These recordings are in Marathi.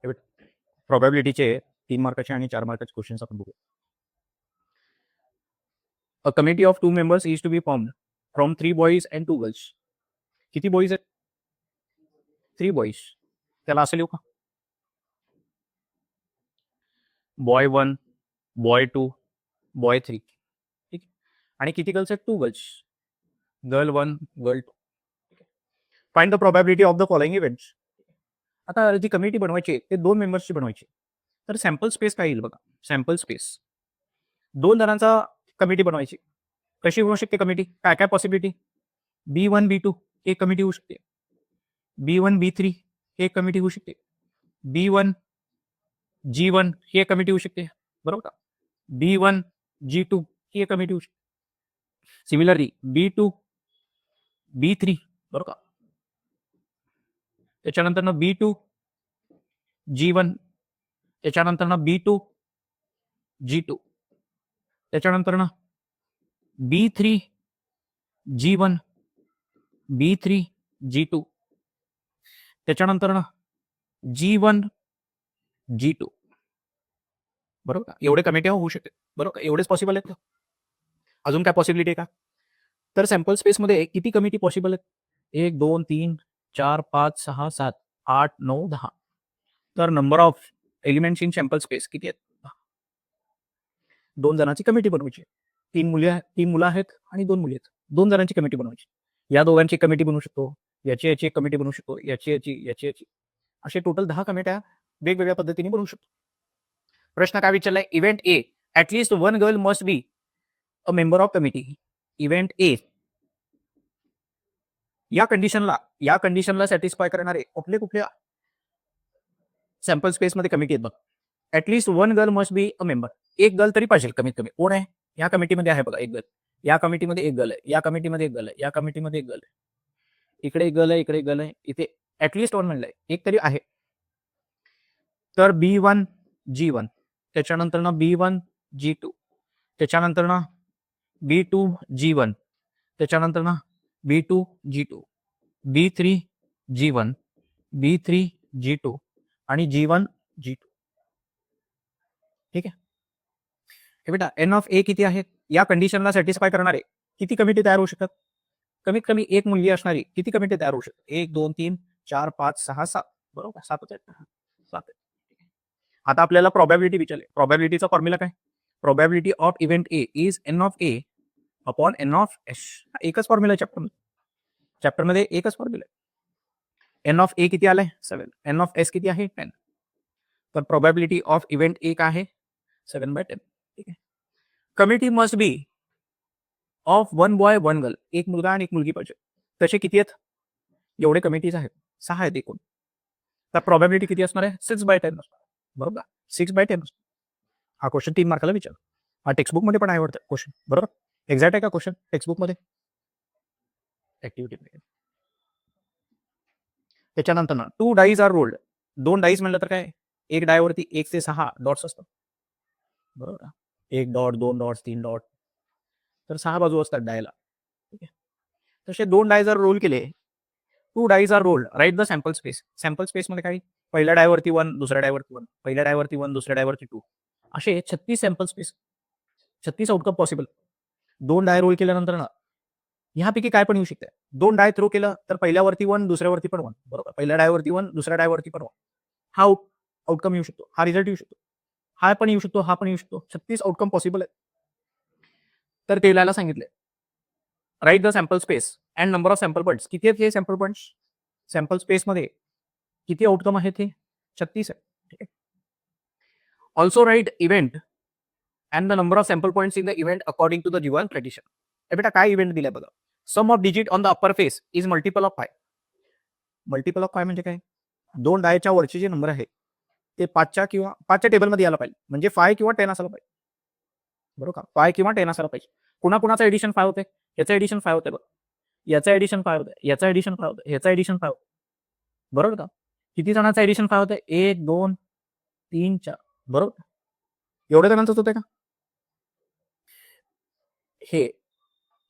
प्रोबॅबिलिटीचे 3 मार्काचे आणि 4 मार्काचे क्वेश्चन्स आपण बघू. A committee of 2 members is to be formed from 3 boys and 2 girls. किती बॉईज आहेत? 3 बॉईज. त्याला असं लिहू का? Boy 1, boy 2, boy 3. ठीक आहे. आणि किती गर्ल्स आहेत? 2 girls. Girl 1, girl 2. Find the probability of the following events. आता जी कमिटी बनवायची आहे, ते 2 मेंबर्सची बनवायची. तर सॅम्पल स्पेस काय येईल बघा. सॅम्पल स्पेस 2 जणांचा कमिटी बनवायची. कशी होऊ शकते कमिटी? काय काय पॉसिबिलिटी? B1 B2 एक कमिटी होऊ शकते. B1 B3 एक कमिटी होऊ शकते. B1 G1 ही एक कमिटी होऊ शकते. बरोबर का? B1 G2 ही एक कमिटी होऊ शकते. सिमिलरली B2 B3 बरोबर का? त्याच्यानंतर B2 G1, त्याच्यानंतर B2 G2, त्याच्यानंतर B3 G1, B3 G2, त्याच्यानंतर G1 G2. बरोबर का? एवढे कमिट्या होऊ शकते. बरोबर का? एवढेच पॉसिबल आहेत का? अजून काय पॉसिबिलिटी आहे का? तर सॅम्पल स्पेसमध्ये किती कमिटी पॉसिबल आहेत? 1 2 3 4 5 6 7 8 9 10. तर number of elements in sample space किती आहेत? 2 जणांची कमिटी बनवायची. 3 मुलं आहेत आणि 2 मुली आहेत. 2 जणांची कमिटी बनवायची. या दोघांची कमिटी बनवू शकतो. याची एक कमिटी बनवू शकतो. याची. असे टोटल 10 कमिट्या वेगवेगळ्या पद्धतीने बनवू शकतो. प्रश्न काय विचारलाय? Event A at least 1 girl must be a member of committee. Event A या कंडिशनला सॅटिस्फाय करणारे कुठले सॅम्पल स्पेसमध्ये कमिटी आहेत बघा. At least 1 girl must be a member. एक गर्ल तरी पाहिजे कमीत कमी. कोण आहे? या कमिटीमध्ये आहे बघा एक गर्ल. या कमिटीमध्ये एक गर्ल आहे. या कमिटीमध्ये एक गर्ल आहे. या कमिटीमध्ये एक गर्ल आहे. इकडे एक गर्ल आहे, इकडे एक गर्ल आहे. इथे ॲटलीस्ट 1 म्हणलंय. एक तरी आहे. तर B1 G1, त्याच्यानंतर B1 G2, त्याच्यानंतर B2 G1, त्याच्यानंतर B2 G2, B3 G1, B3 G2 आणि G1 G2. ठीक आहे. हे बेटा एन ऑफ ए किती आहे? या कंडिशनला सॅटिस्फाय करणारे किती कमिटी तयार होऊ शकतात? कमीत कमी एक मुलगी असणारी किती कमिटी तयार होऊ शकतात? 1 2 3 4 5 6 7. बरोबर? 7 आहेत. 7 आहेत. आता आपल्याला प्रोबॅबिलिटी विचारले. प्रोबॅबिलिटीचा फॉर्म्युला काय? Probability of event A is n of A upon n of S. एकच फॉर्म्युला आहे चॅप्टरमध्ये एकच फॉर्म्युला आहे. एन ऑफ ए किती आलाय? 7. एन ऑफ एस किती आहे? 10. तर प्रोबॅबिलिटी ऑफ इव्हेंट ए काय आहे? 7/10. ठीक आहे. Committee must be of 1 boy 1 girl. एक मुलगा आणि एक मुलगी पाहिजे. तसे किती आहेत? एवढे कमिटीज आहेत. 6 आहेत एकूण. तर प्रोबॅबिलिटी किती असणार आहे? 6/10 असणार. बरोबर? 6/10. हा क्वेश्चन 3 मार्काला विचार. हा टेक्स्टबुक मध्ये पण आहे वाटतं क्वेश्चन. बरोबर? एक्झॅक्ट आहे का क्वेश्चन टेक्स्टबुक मध्ये? ऍक्टिव्हिटी. त्याच्यानंतर 2 डाईज आर रोल्ड. 2 डाईज म्हणलं तर काय? एक डायवरती 1 ते 6 डॉट्स असतात. बरोबर? 1 डॉट, 2 डॉट्स, 3 डॉट. तर 6 बाजू असतात डायला. ठीक आहे. तसे 2 डाय जर रोल केले, 2 dice are rolled, write the sample space. Sample स्पेसमध्ये काय? पहिल्या डायवरती 1, दुसऱ्या डायवरती 1, पहिल्या डायवरती 1, दुसऱ्या डायवरती 2. असे 36 सॅम्पल स्पेस, 36 आउटकम पॉसिबल. 2 डाय रोल केल्यानंतर ह्यापैकी काय पण येऊ शकते. 2 डाय थ्रो केलं तर पहिल्यावरती 1, दुसऱ्यावरती पण 1. बरोबर? पहिल्या डायवरती 1, दुसऱ्या डायवरती पण 1. हा आउटकम येऊ शकतो. हा रिझल्ट येऊ शकतो. हा पण येऊ शकतो. हा पण येऊ शकतो. 36 आउटकम पॉसिबल आहे. तर ते लिहायला सांगितले. Write the sample space and number of sample points. किती आहेत हे सॅम्पल पॉईंट्स? सॅम्पल स्पेसमध्ये किती आउटकम आहेत हे? 36 आहे. ठीक आहे. Also write event and the number of sample points in the event according to the given condition. बेटा काय इव्हेंट दिलाय बघा. Sum of digit on the upper face is multiple of 5. Multiple of 5 म्हणजे काय? 2 डायच्या वरचे जे नंबर आहे ते 5च्या किंवा 5च्या टेबलमध्ये यायला पाहिजे. म्हणजे 5 किंवा 10 असायला पाहिजे. बरोबर का? 5 किंवा 10 असायला पाहिजे. कुणाचं एडिशन 5 होते? याचं एडिशन 5 होते बघ. याचं एडिशन 5 होतं. याचं एडिशन 5 होतं. याचं एडिशन 5 होतं. बरोबर का? किती जणांचं एडिशन 5 होतं? 1 2 3 4. बरोबर? एवढ्या जणांचंच होतंय का? हे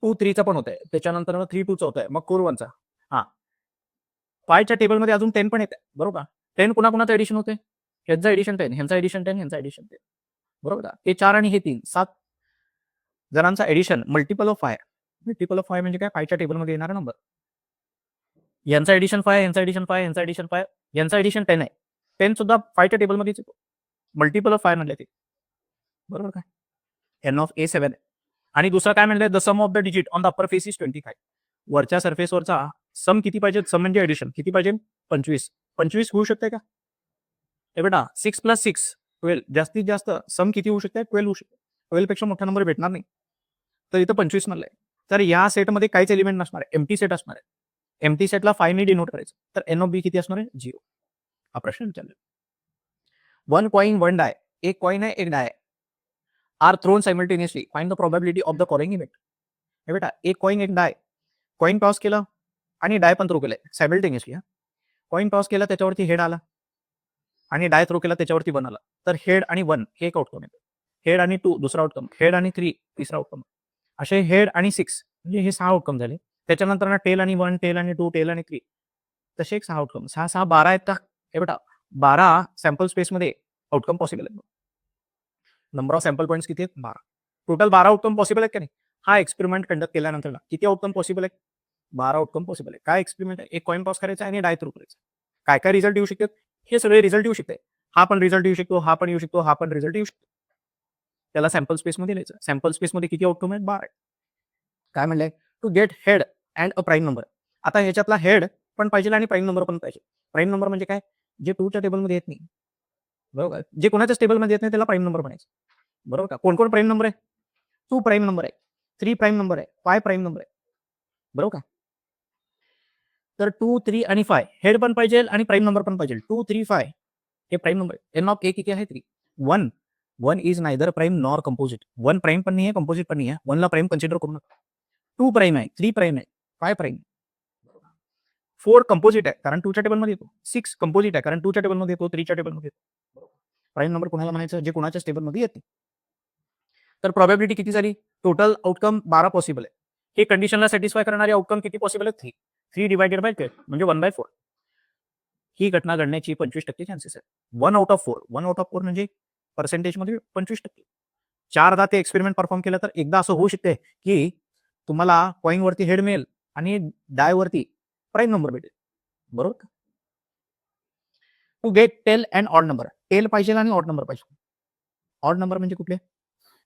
2 3चा पण होतंय. त्याच्यानंतर 3 2चा होतंय. मग 4 1चा. हा. 5च्या टेबलमध्ये अजून 10 पण येते. बरोबर का? 10 कुणाचं एडिशन होते? ह्यांचं एडिशन 10, ह्यांचं एडिशन 10, ह्यांचं एडिशन 10. बरोबर का? हे 4 आणि हे 3, 7 जणांचा addition multiple of 5. Multiple of 5 म्हणजे काय? 5च्या टेबलमध्ये येणारा नंबर. यांचा एडिशन 5, यांचा एडिशन 5, यांचा एडिशन 5, यांचा एडिशन 10 आहे. 10 सुद्धा 5च्या टेबलमध्येच येतो. मल्टिपल ऑफ 5 म्हणले ते. बरोबर का? एन ऑफ ए 7 आहे. आणि दुसरं काय म्हणलंय? The sum of the digit on the upper face is 25. वरच्या सरफेसवरचा सम किती पाहिजे? सम म्हणजे एडिशन किती पाहिजे? 25. 25 होऊ शकते का? हे बेटा 6 + 6 12. जास्तीत जास्त सम किती होऊ शकते? 12 होऊ शकते. 12 पेक्षा मोठा नंबर भेटणार नाही. तर इथं 25 म्हणलंय. तर या सेटमध्ये काहीच एलिमेंट नसणार आहे. एम्प्टी सेट असणार आहे. एम्प्टी सेटला 5 ने डिनोट करायचं. तर एन ऑफ बी किती असणार आहे? 0. हा प्रश्न विचारला. 1 कॉइन 1 डाय. एक कॉइन आहे, एक डाय आहे. Are thrown simultaneously. Find the probability of the following event. हे बेटा एक कॉइन एक डाय. कॉइन टॉस केलं आणि डाय पण थ्रो केलाय सायमल्टेनियसली. कॉइन टॉस केला त्याच्यावरती हेड आला आणि डाय थ्रो केला त्याच्यावरती 1 आला. तर हेड आणि 1 हे एक आउटकम येतं. हेड आणि 2 दुसरा आउटकम. हेड आणि 3 तिसरा आउटकम. असे हेड आणि 6 म्हणजे हे 6 आउटकम झाले. त्याच्यानंतर ना टेल आणि 1, टेल आणि 2, टेल आणि 3 तसे एक 6 आउटकम. 6 6 12 आहेत का? हे बेटा 12 सॅम्पल स्पेसमध्ये आउटकम पॉसिबल आहेत. नंबर ऑफ सॅम्पल पॉईंट्स किती आहेत? 12. टोटल 12 आउटकम पॉसिबल आहेत का नाही? हा एक्सपेरिमेंट कंडक्ट केल्यानंतर किती आउटकम पॉसिबल आहे? 12 आउटकम पॉसिबल आहे. काय एक्सपेरिमेंट आहे? एक कॉइन टॉस करायचा आणि डाय थ्रो करायचा. काय काय रिझल्ट येऊ शकतात? हे सगळे रिझल्ट येऊ शकते. हा पण रिझल्ट येऊ शकतो, हा पण येऊ शकतो, हा पण रिझल्ट येऊ शकतो. त्याला सॅम्पल स्पेसमध्ये लिहायचं. सॅम्पल स्पेसमध्ये किती आउटकम आहेत? 12 आहेत. काय म्हणलंय? To get head and a prime number. आता ह्याच्यातला हेड पण पाहिजे आणि प्राईम नंबर पण पाहिजे. प्राईम नंबर म्हणजे काय? जे 2च्या टेबलमध्ये येत नाही. बरोबर. जे कोणाच्याच टेबलमध्ये येत नाही त्याला प्राईम नंबर म्हणायचं. बरोबर का? कोण कोण प्राईम नंबर आहे? 2 प्राईम नंबर आहे, 3 प्राईम नंबर आहे, 5 प्राईम नंबर आहे. बरोबर का? तर 2, 3 आणि 5 हेड पण पाहिजे आणि प्राईम नंबर पण पाहिजे. 2, 3, 5 हे प्राईम नंबर आहे. एन ऑफ ए किती आहे? 3. 1 is neither prime nor composite. 1 prime पण नाही आहे, कंपोजिट पण नाही आहे. 1 ला प्राईम कन्सिडर करू नका. 2 प्राईम आहे, 3 प्राईम आहे, 5 प्राईम. 4 कंपोजिट आहे कारण 2च्या टेबलमध्ये येतो. 6 कंपोजिट आहे कारण 2च्या टेबलमध्ये येतो, 3च्या टेबलमध्ये येतो. प्राईम नंबर कोणाला म्हणायचं? जे कोणाच्याच टेबलमध्ये येते. तर प्रोबॅबिलिटी किती झाली? टोटल आउटकम 12 पॉसिबल आहे. हे कंडिशनला सॅटिस्फाय करणारे आउटकम किती पॉसिबल आहेत? 3. 3 डिवायडेड बाय 12 म्हणजे 1/4. ही घटना घडण्याची 25% चान्सेस आहेत. 1 आउट ऑफ 4. 1 आउट ऑफ 4 म्हणजे पर्सेंटेजमध्ये 25%. 4दा ते एक्सपेरिमेंट परफॉर्म केलं तर एकदा असं होऊ शकते की तुम्हाला कॉइनवरती हेड मिळेल आणि डायवरती प्राईम नंबर भेटेल. बरोबर का? To get tail and odd number. Tail पाहिजे आणि ऑड नंबर पाहिजे. ऑड नंबर म्हणजे कुठले?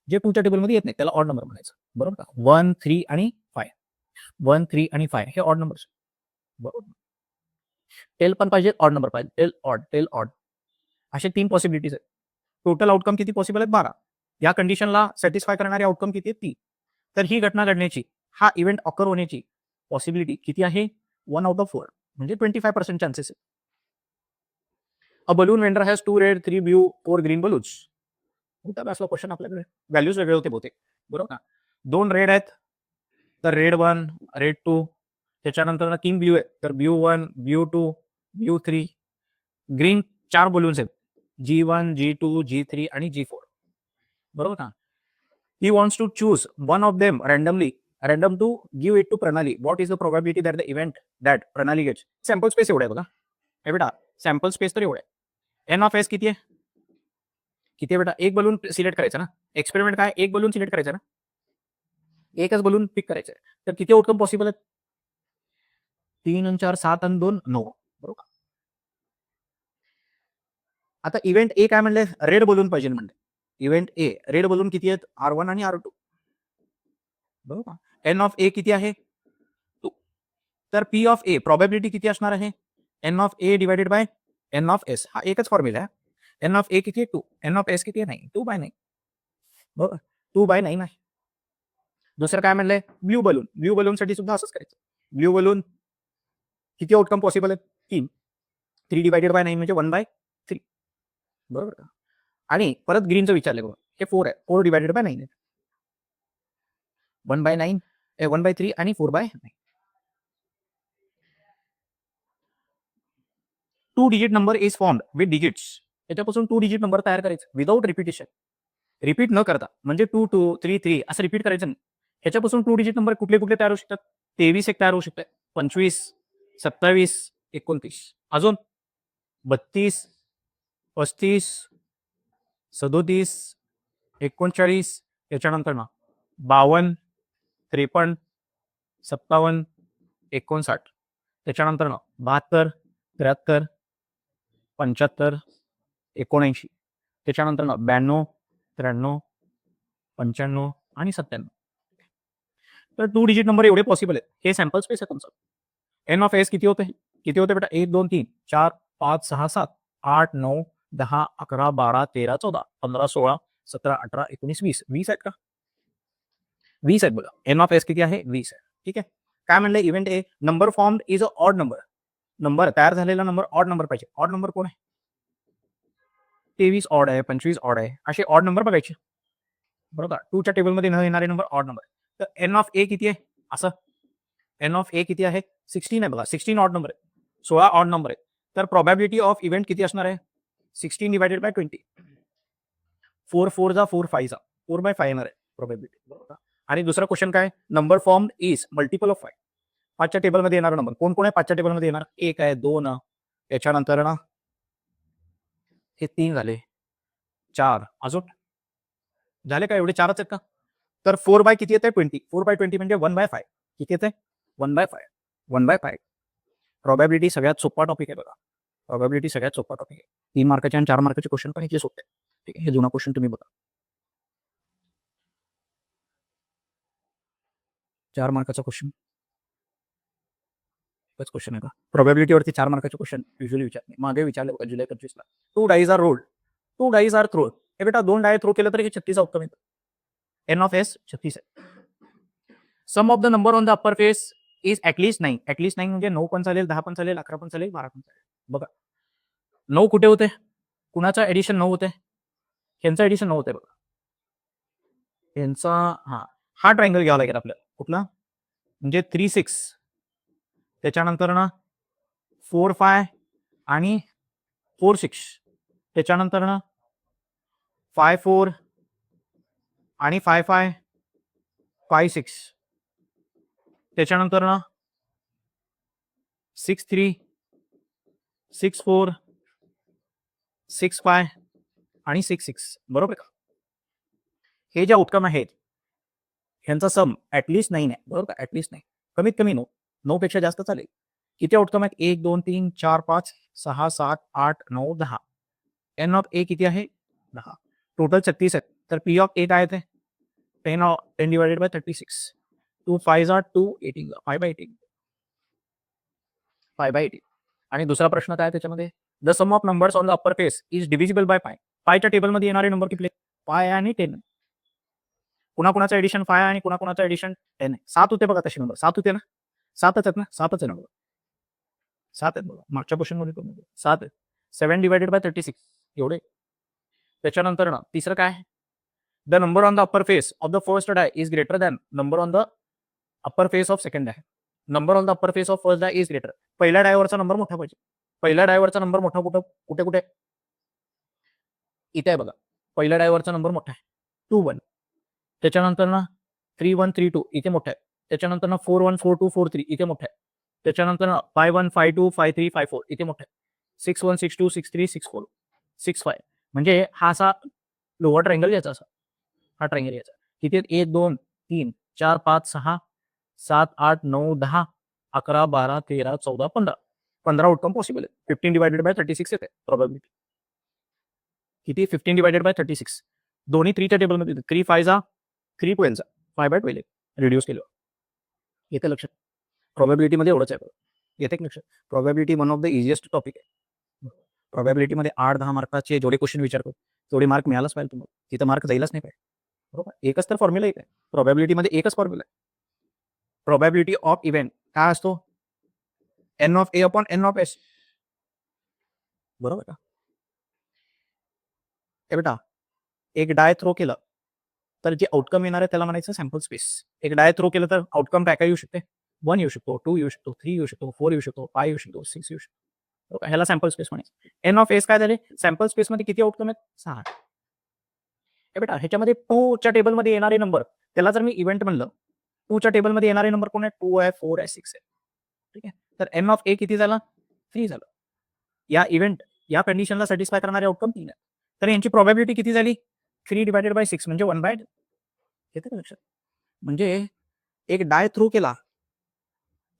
जे 2च्या टेबलमध्ये येत नाही त्याला ऑड नंबर म्हणायचं. बरोबर का? 1, 3 आणि 5. 1, 3 आणि 5 हे ऑड नंबर्स. बरोबर. टेल पण पाहिजे, ऑड नंबर पाहिजे. Tail odd. असे 3 पॉसिबिलिटीज आहेत. टोटल आउटकम किती पॉसिबल आहेत? 12. या कंडिशनला सॅटिस्फाय करणारे आउटकम किती आहेत? 3. तर ही घटना घडण्याची, हा इव्हेंट ऑकर होण्याची पॉसिबिलिटी किती आहे? 1 आउट ऑफ 4 म्हणजे 25% चान्सेस आहेत. A balloon vendor has 2 red, 3 blue, 4 green balloons. कुठं असला क्वेश्चन आपल्याकडे? व्हॅल्यूज वेगळे होते बहुतेक. बरोबर का? 2 रेड आहेत तर रेड 1, रेड 2. त्याच्यानंतर 3 ब्ल्यू आहेत तर blue 1, blue 2, blue 3. Green 4 balloons आहेत. G1, G2, G3 आणि G4. बरोबर का? He wants to choose one of them random to give it to Pranali. What is the probability that the event that Pranali gets? Sample space एवढं आहे बघा. हे बेटा सॅम्पल स्पेस तर एवढं आहे. एन ऑफ एस किती आहे? किती आहे बेटा? एक बलून सिलेक्ट करायचं ना. एक्सपेरिमेंट काय? एक बलून सिलेक्ट करायचं ना. एकच बलून पिक करायचं आहे. तर किती आउटकम पॉसिबल आहेत? 3 आणि 4 7 आणि 2 9. बरोबर का? आता इव्हेंट ए काय म्हणले? रेड बलून पाहिजे म्हणले. इव्हेंट ए रेड बलून किती आहेत? R1 आणि R2. बरोबर का? एन ऑफ ए किती आहे? 2. तर पी ऑफ ए प्रोबॅबिलिटी किती असणार आहे? N of A divided by n of S. हा एकच फॉर्म्युला आहे. एन ऑफ ए किती आहे? 2. एन ऑफ एस किती आहे? 9. 2/9. बरोबर. 2/9 आहे. दुसरं काय म्हणलंय? Blue balloon. ब्ल्यू बलूनसाठी सुद्धा असंच करायचं. ब्ल्यू बलून किती आउटकम पॉसिबल आहेत? 3. 3 डिवायडेड बाय 9 म्हणजे 1/3. बरोबर का? आणि परत ग्रीनचं विचारलं बघा. हे 4 आहे. 4 डिवायडेड बाय 9 आहे. 1/9 1/3 आणि 4/9. 2 digit number is formed with digits. याच्यापासून 2 डिजिट नंबर तयार करायचे विदाउट रिपिटेशन. रिपीट न करता म्हणजे 2 2 3 3 असं रिपीट करायचं नाही. ह्याच्यापासून 2 डिजिट नंबर कुठले कुठले तयार होऊ शकतात? 23 एक तयार होऊ शकतात. 25, 27, 29. अजून 32, 35, 37, 39, त्याच्यानंतर ना 52, 53, 57, 59, त्याच्यानंतर ना 72, 73, 75, 79, त्याच्यानंतर ना 92, 93, 95 आणि 97. तर 2 डिजिट नंबर एवढे पॉसिबल आहेत. हे सॅम्पल स्पेस आहे तुमचं. एन ऑफ एस किती होते? किती होते बेटा? 1, 2, 3, 4, 5, 6, 7, 8, 9, 10, 11, 12, 13, 14, 15, 16, 17, 18, 19, 20. 20 आहेत का? 20 आहेत बघा. एन ऑफ एस किती आहे? 20 आहे. ठीक आहे. काय म्हणलं? Event A number formed is a odd number. Number तयार झालेला नंबर ऑड नंबर पाहिजे. ऑड नंबर कोण आहे? 23 ऑड आहे, 25 ऑड आहे. असे ऑड नंबर बघायचे. बरोबर. 2च्या टेबलमध्ये न येणारे नंबर ऑड नंबर. तर एन ऑफ ए किती आहे? असं एन ऑफ ए किती आहे? 16 आहे बघा. 16 ऑड नंबर आहे. 16 ऑड नंबर आहे. तर प्रोबॅबिलिटी ऑफ इव्हेंट किती असणार आहे? 16 डिवायडेड बाय 20. 4 4 जा 4 5 जा 4/5 येणार आहे प्रोबॅबिलिटी. बरोबर. आणि दुसरा क्वेश्चन काय? Number form is multiple of 5. 5च्या टेबलमध्ये येणारा नंबर कोण कोण आहे? 5च्या टेबलमध्ये येणार 1 आहे, 2 याच्यानंतर ना हे 3 झाले, 4 अजून झाले का? एवढे 4च आहेत का? तर 4 बाय किती येते? 20. 4 बाय 20 म्हणजे 1/5. किती येते? 1/5. 1/5. प्रोबॅबिलिटी सगळ्यात सोपा टॉपिक आहे बघा. प्रोबॅबिलिटी सगळ्यात सोपा टॉपिक आहे. 3 मार्काचे आणि 4 मार्काचे क्वेश्चन पण ह्याचे सोपे. ठीक आहे. हे जुना क्वेश्चन तुम्ही बघा. 4 मार्काचा क्वेश्चन क्वेश्चन आहे का? प्रोबॅबिलिटीवरती 4 मार्काचे क्वेश्चन युजली विचारले. मागे विचारले बघा जुलै 25 ला. 2 dice are rolled. 2 dice are thrown. हे बेटा 2 डाय थ्रो केलं तर हे 36 आउटकम येतं. एन ऑफ एस 36 आहे. Sum of the number on the upper face is at least 9. At least 9 म्हणजे 9 पण चालेल, 10 पण चालेल, 11 पण चालेल, 12 पण चालेल. बघा 9 कुठे होते? कुणाचा एडिशन 9 होते? ह्यांचा एडिशन 9 होते बघा. ह्यांचा हा ट्रायंगल घ्यावा लागेल आपल्याला. कुठला? म्हणजे 3 6, त्याच्यानंतर ना 4 5 आणि 4 6, त्याच्यानंतर ना 5 4 आणि 5 5 5 6, त्याच्यानंतर ना 6 3 6 4 6 5 आणि 6 6. बरोबर का? हे जे आउटकम आहेत ह्यांचा सम ऍटलीस्ट 9 आहे. बरोबर का? ऍटलीस्ट 9. कमीत कमी 9. 9 पेक्षा जास्त चालेल. किती आउटकम आहेत? 1 2 3 4 5 6 7 8 9 10. एन ऑफ ए किती आहे? 10. टोटल 36 आहेत. तर पी ऑफ ए काय येते? 10 डिवायडेड बाय 36. 2 5 आर 2 18 5/18. 5/18. आणि दुसरा प्रश्न काय त्याच्यामध्ये? The sum of numbers on the upper face is divisible by five. पायच्या टेबलमध्ये येणारे नंबर किती? पाय आणि 10. कुणाकुणाचं एडिशन 5 आणि कुणाकुणाचं एडिशन 10 आहे. 7 होते बघा तसे नंबर. 7 होते ना? 7च आहेत ना? 7च आहे ना बघा. 7 आहेत बघा. मागच्या क्वेश्चनमध्ये 7 आहेत. 7 डिवायडेड बाय 36 एवढे. त्याच्यानंतर ना तिसरं काय? The number on the upper face of the first die is greater than number on the upper face of second die. Number on the upper face of first die is greater. पहिल्या डायवरचा नंबर मोठा पाहिजे. पहिल्या डायवरचा नंबर मोठा कुठे कुठे? इथे आहे बघा. पहिल्या डायवरचा नंबर मोठा आहे 2 1. त्याच्यानंतर ना 3 1 3 2 इथे मोठा आहे. त्याच्यानंतर ना 4 1 4 2 4 3 इथे मोठा आहे. त्याच्यानंतर ना 5 1 5 2 5 3 5 4 इथे मोठा आहे. 6 1 6 2 6 3 6 4 6 5. म्हणजे हा असा लोअर ट्रायंगल घ्यायचा असा. हा ट्रायंगल घ्यायचा. किती आहेत? 1 2 3 4 5 6 7 8 9 10 11 12 13 14 15. 15 आउटकम पॉसिबल आहे. 15 डिवायडेड बाय 36 येते प्रोबॅबिलिटी. किती? 15 डिवायडेड बाय 36. दोन्ही 3च्या टेबलमध्ये 3 5 जा 3 12 जा 5/12 रिड्यूस केलं. येते लक्षात? प्रोबॅबिलिटीमध्ये एवढंच आहे. येते लक्षात? Probability one of the easiest topic आहे. प्रोबॅबिलिटीमध्ये 8-10 मार्काचे जेवढे क्वेश्चन विचारतो तेवढे मार्क मिळालाच पाहिजे तुम्हाला. तिथं मार्क जाईलच नाही पाहिजे. बरोबर. एकच तर फॉर्म्युला एक आहे. प्रोबॅबिलिटीमध्ये एकच फॉर्म्युला आहे. प्रोबॅबिलिटी ऑफ इव्हेंट काय असतो? N of A upon n of S. बरोबर का? हे बेटा एक डाय थ्रो केलं तर जे आउटकम येणार आहे त्याला म्हणायचं सॅम्पल स्पेस. एक डाय थ्रो केलं तर आउटकम काय काय येऊ शकते? 1 येऊ शकतो, 2 येऊ शकतो, 3 येऊ शकतो, 4 येऊ शकतो, 5 येऊ शकतो, 6 येऊ शकतो. ह्याला सॅम्पल स्पेस म्हणायचं. एन ऑफ एस काय झाले? सॅम्पल स्पेसमध्ये किती आउटकम आहेत? 6. हे बेटा ह्याच्यामध्ये 2च्या टेबलमध्ये येणारे नंबर त्याला जर मी इव्हेंट म्हणलं 2च्या टेबलमध्ये येणारे नंबर कोण आहे? 2 आहे, 4 आहे, 6 आहे. ठीक आहे. तर एन ऑफ ए किती झाला? 3 झालं. या इव्हेंट या कंडिशनला सॅटिस्फाय करणारे आउटकम 3 आहे. तर यांची प्रोबॅबिलिटी किती झाली? 3/6 म्हणजे 1/, येतं का लक्षात? म्हणजे एक डाय थ्रो केला